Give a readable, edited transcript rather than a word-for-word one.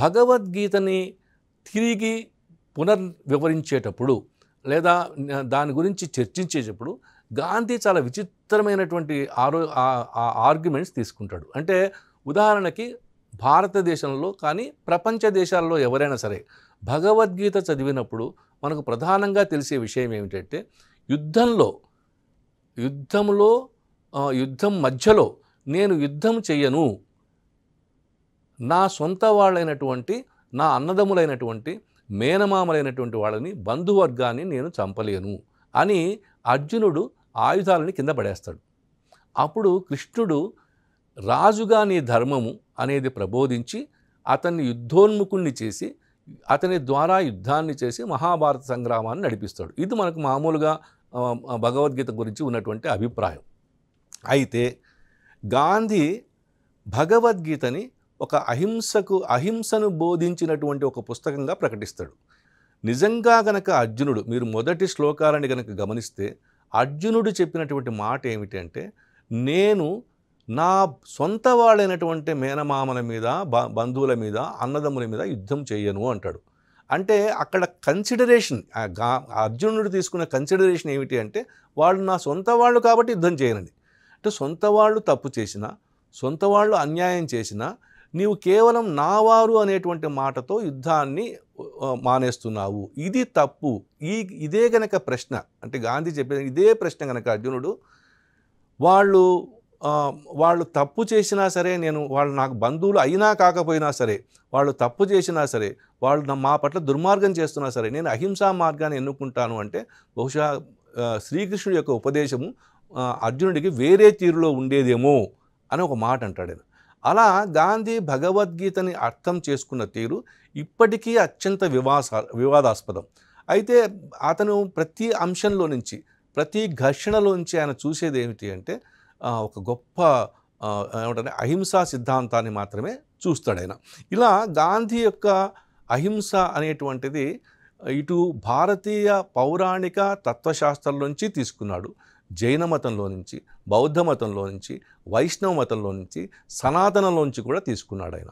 భగవద్గీతని తిరిగి పునర్వివరించేటప్పుడు లేదా దాని గురించి చర్చించేటప్పుడు గాంధీ చాలా విచిత్రమైనటువంటి ఆర్గ్యుమెంట్స్ తీసుకుంటాడు. అంటే ఉదాహరణకి భారతదేశంలో కానీ ప్రపంచ దేశాల్లో ఎవరైనా సరే భగవద్గీత చదివినప్పుడు మనకు ప్రధానంగా తెలిసే విషయం ఏమిటంటే యుద్ధం మధ్యలో నేను యుద్ధం చెయ్యను, నా సొంత వాళ్ళైనటువంటి నా అన్నదమ్ములైనటువంటి మేనమామలైనటువంటి వాళ్ళని బంధువర్గాన్ని నేను చంపలేను అని అర్జునుడు ఆయుధాలని కింద పడేస్తాడు. అప్పుడు కృష్ణుడు రాజుగా నీ ధర్మము అనేది ప్రబోధించి అతన్ని యుద్ధోన్ముఖుణ్ణి చేసి అతని ద్వారా యుద్ధాన్ని చేసి మహాభారత సంగ్రామాన్ని నడిపిస్తాడు. ఇది మనకు మామూలుగా భగవద్గీత గురించి ఉన్నటువంటి అభిప్రాయం. అయితే గాంధీ భగవద్గీతని ఒక అహింసను బోధించినటువంటి ఒక పుస్తకంగా ప్రకటిస్తాడు. నిజంగా గనక అర్జునుడు, మీరు మొదటి శ్లోకాలని గనక గమనిస్తే అర్జునుడు చెప్పినటువంటి మాట ఏమిటంటే, నేను నా సొంత వాళ్ళైనటువంటి మేనమామల మీద, బంధువుల మీద, అన్నదమ్ముల మీద యుద్ధం చేయను అంటాడు. అంటే అక్కడ కన్సిడరేషన్, అర్జునుడు తీసుకున్న కన్సిడరేషన్ ఏమిటి అంటే, వాళ్ళు నా సొంత వాళ్ళు కాబట్టి యుద్ధం చేయనండి. అంటే సొంత వాళ్ళు తప్పు చేసినా, సొంత వాళ్ళు అన్యాయం చేసినా నీవు కేవలం నావారు అనేటువంటి మాటతో యుద్ధాన్ని మానేస్తున్నావు, ఇది తప్పు. ఇదే గనక ప్రశ్న, అంటే గాంధీ చెప్పిన ఇదే ప్రశ్న గనక అర్జునుడు, వాళ్ళు తప్పు చేసినా సరే, వాళ్ళు నాకు బంధువులు అయినా కాకపోయినా సరే, వాళ్ళు తప్పు చేసినా సరే, వాళ్ళు మా పట్ల దుర్మార్గం చేస్తున్నా సరే, నేను అహింసా మార్గాన్ని ఎన్నుకుంటాను అంటే బహుశా శ్రీకృష్ణుడి యొక్క ఉపదేశము అర్జునుడికి వేరే తీరులో ఉండేదేమో అని ఒక మాట అంటాడు. అలా గాంధీ భగవద్గీతని అర్థం చేసుకున్న తీరు ఇప్పటికీ అత్యంత వివాదాస్పదం. అయితే అతను ప్రతి అంశంలో నుంచి, ప్రతి ఘర్షణలో నుంచి ఆయన చూసేది ఏమిటి అంటే ఒక గొప్ప ఏమంటారు అహింసా సిద్ధాంతాన్ని మాత్రమే చూస్తాడు ఆయన. ఇలా గాంధీ యొక్క అహింస అనేటువంటిది ఇటు భారతీయ పౌరాణిక తత్వశాస్త్రంలోంచి తీసుకున్నాడు, జైన మతంలో నుంచి, బౌద్ధ మతంలో నుంచి, వైష్ణవ మతంలో నుంచి, సనాతనంలోంచి కూడా తీసుకున్నాడు ఆయన.